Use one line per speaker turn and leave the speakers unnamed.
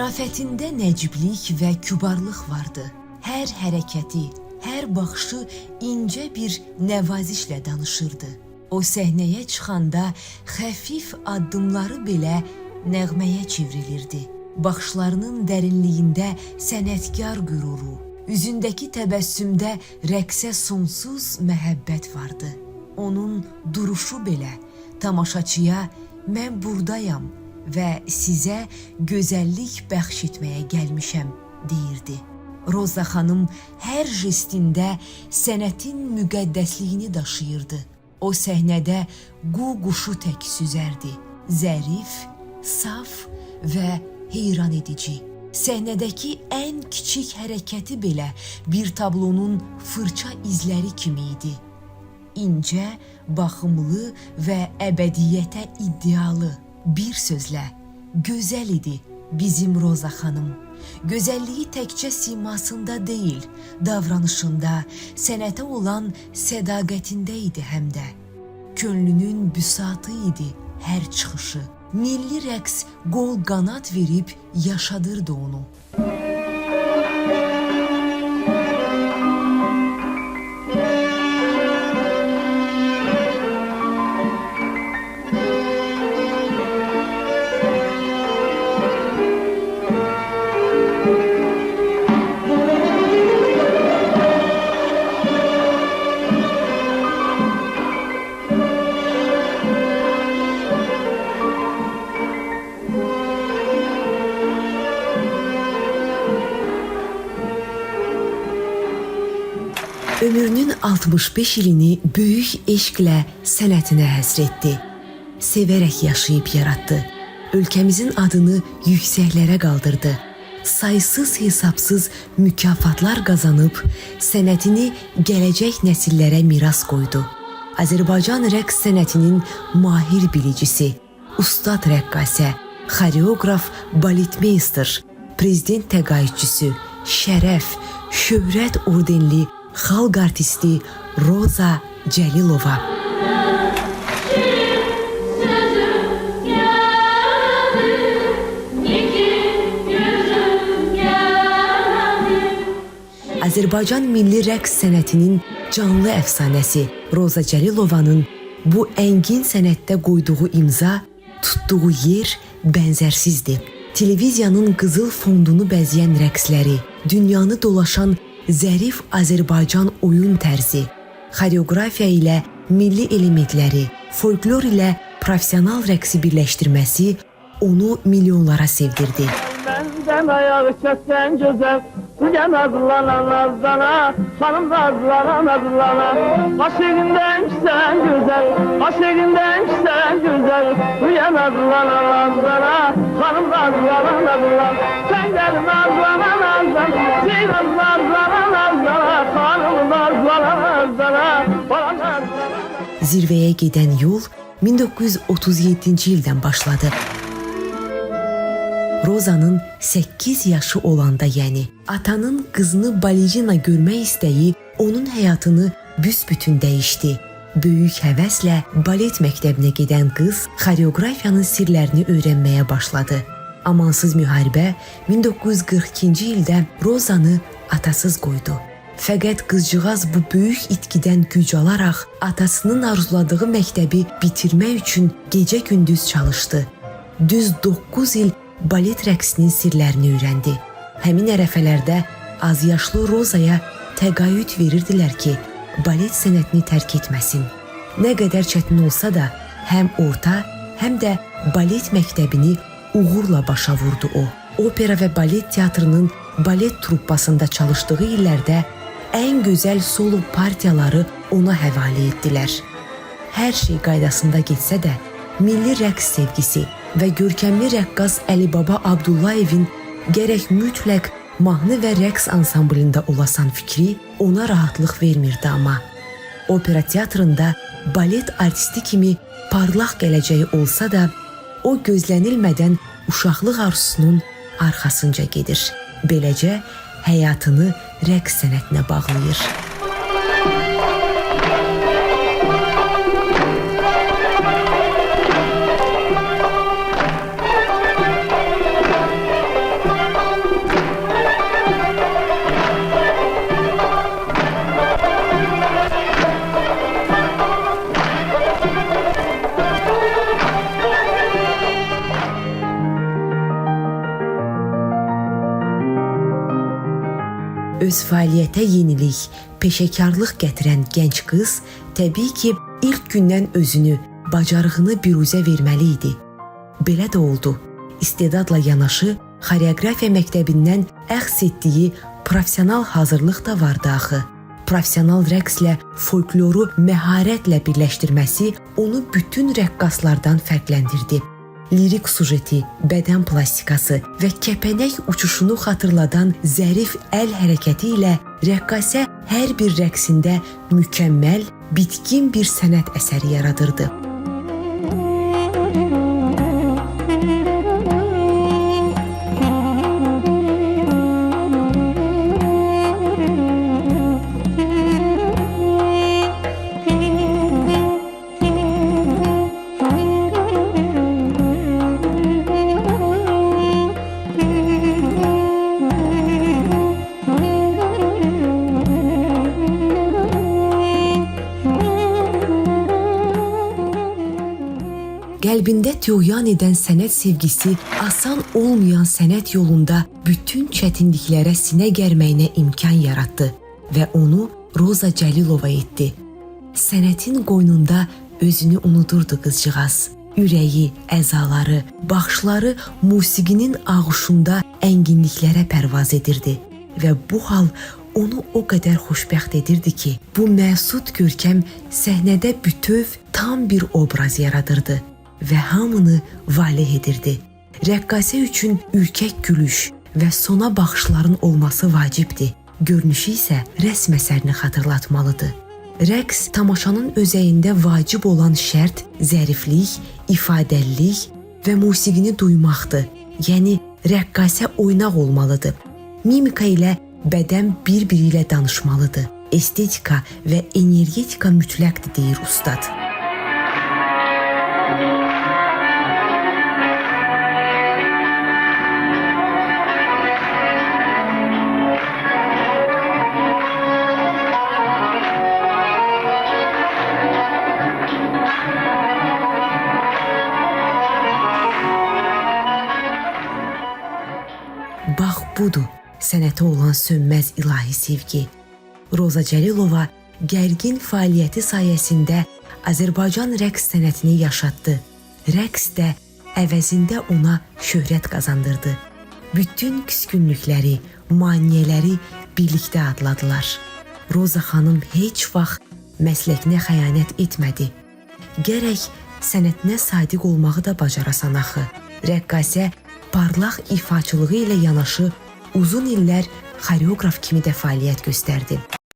Zərafətində nəciblik və kübarlıq vardı. Hər hərəkəti, hər baxışı incə bir nəvazişlə danışırdı. O səhnəyə çıxanda xəfif addımları belə nəğməyə çevrilirdi. Baxışlarının dərinliyində sənətkar qüruru, üzündəki təbəssümdə rəqsə sonsuz məhəbbət vardı. Onun duruşu belə tamaşaçıya mən buradayam və sizə gözəllik bəxş etməyə gəlmişəm deyirdi. Roza xanım hər jestində sənətin müqəddəsliyini daşıyırdı. O səhnədə qu-quşu tək süzərdi. Zərif, saf və heyran edici. Səhnədəki ən kiçik hərəkəti belə bir tablonun fırça izləri kimi idi. İncə, baxımlı və əbədiyyətə iddialı. Bir sözlə, gözəl idi bizim Roza xanım. Gözəlliyi təkcə simasında deyil, davranışında, sənətə olan sədaqətində idi həm də. Könlünün büsatı idi hər çıxışı. Milli rəqs qol qanat verib yaşadırdı onu. Ömrünün 65 ilini böyük eşqlə sənətinə həsr etdi. Sevərək yaşayıb yaratdı. Ölkəmizin adını yüksəklərə qaldırdı. Saysız hesabsız mükafatlar qazanıb, sənətini gələcək nəsillərə miras qoydu. Azərbaycan rəqs sənətinin mahir bilicisi, ustad rəqqasə, xoreoqraf, baletmeyster, prezident təqaüdçüsü, şərəf, şöhrət ordenli xalq artisti Roza Cəlilova. Azərbaycan milli rəqs sənətinin canlı əfsanəsi Roza Cəlilovanın bu əngin sənətdə qoyduğu imza, tutduğu yer bənzərsizdir. Televiziyanın qızıl fondunu bəzəyən rəqsləri, dünyanı dolaşan zərif Azərbaycan oyun tərzi, xoreografiya ilə milli elementləri, folklor ilə profesional rəqsi birləşdirməsi onu milyonlara sevdirdi.
Məndən ayağı kəsən gözəl, Gügən azlana nazlana, xanım nazlana nazlana. Aşığından sən gözəl, aşığından sən gözəl, Gügən azlana nazlana, xanım nazlana nazlana. Sən gəl nazlana nazlana, Zeynəb nazlana nazlana, xanım nazlana nazlana, bana nazlana.
Zirvəyə gedən yol 1937-ci ildən başladı. Rozanın 8 yaşı olanda, yəni atanın qızını balerina görmək istəyi onun həyatını büsbütün dəyişdi. Böyük həvəslə balet məktəbinə gedən qız xoreografiyanın sirlərini öyrənməyə başladı. Amansız müharibə 1942-ci ildə Rozanı atasız qoydu. Fəqət qızcığaz bu böyük itkidən güc alaraq atasının arzuladığı məktəbi bitirmək üçün gecə-gündüz çalışdı. Düz 9 il balet rəqsinin sirlərini öyrəndi. Həmin ərəfələrdə azyaşlı Rozaya təqaüd verirdilər ki, balet sənətini tərk etməsin. Nə qədər çətin olsa da, həm orta, həm də balet məktəbini uğurla başa vurdu o. Opera və balet teatrının balet truppasında çalışdığı illərdə ən gözəl solo partiyaları ona həvalə etdilər. Hər şey qaydasında getsə də, milli rəqs sevgisi və görkəmli rəqqas Əlibaba Abdullayevin gərək mütləq mahnı və rəqs ansamblında olasan fikri ona rahatlıq vermirdi amma. Opera teatrında balet artisti kimi parlaq gələcəyi olsa da, o gözlənilmədən uşaqlıq arzusunun arxasınca gedir. Beləcə həyatını rəqs sənətinə bağlayır. Öz fəaliyyətə yenilik, peşəkarlıq gətirən gənc qız təbii ki, ilk gündən özünü, bacarığını büruzə verməli idi. Belə də oldu. İstedadla yanaşı, xoreografiya məktəbindən əxs etdiyi professional hazırlıq da vardı axı. Professional rəqslə folkloru məharətlə birləşdirməsi onu bütün rəqqaslardan fərqləndirdi. Lirik sujeti, bədən plastikası və kəpənək uçuşunu xatırladan zərif əl hərəkəti ilə rəqqasə hər bir rəqsində mükəmməl, bitkin bir sənət əsəri yaradırdı. Qəlbində tüğyan edən sənət sevgisi asan olmayan sənət yolunda bütün çətinliklərə sinə gərməyinə imkan yaratdı və onu Roza Cəlilova etdi. Sənətin qoynunda özünü unudurdu qızcığaz. Ürəyi, əzaları, baxışları musiqinin ağuşunda ənginliklərə pərvaz edirdi və bu hal onu o qədər xoşbəxt edirdi ki, bu məsud görkəm səhnədə bütöv tam bir obraz yaradırdı və hamını valeh edirdi. Rəqqasə üçün ürkək gülüş və sona baxışların olması vacibdir. Görünüşü isə rəsm əsərini xatırlatmalıdır. Rəqs tamaşanın özəyində vacib olan şərt zəriflik, ifadəlilik və musiqini duymaqdır. Yəni, rəqqasə oynaq olmalıdır. Mimika ilə bədən bir-biri ilə danışmalıdır. Estetika və energetika mütləqdir, deyir ustad. Bax, budur sənətə olan sönməz ilahi sevgi. Roza Cəlilova gərgin fəaliyyəti sayəsində Azərbaycan rəqs sənətini yaşatdı. Rəqs də əvəzində ona şöhrət qazandırdı. Bütün küskünlükləri, maneələri birlikdə adladılar. Roza xanım heç vaxt məsləkinə xəyanət etmədi. Gərək sənətinə sadiq olmağı da bacarasan axı. Rəqqasə parlaq ifaçılığı ilə yanaşı uzun illər xoreograf kimi də fəaliyyət göstərdi.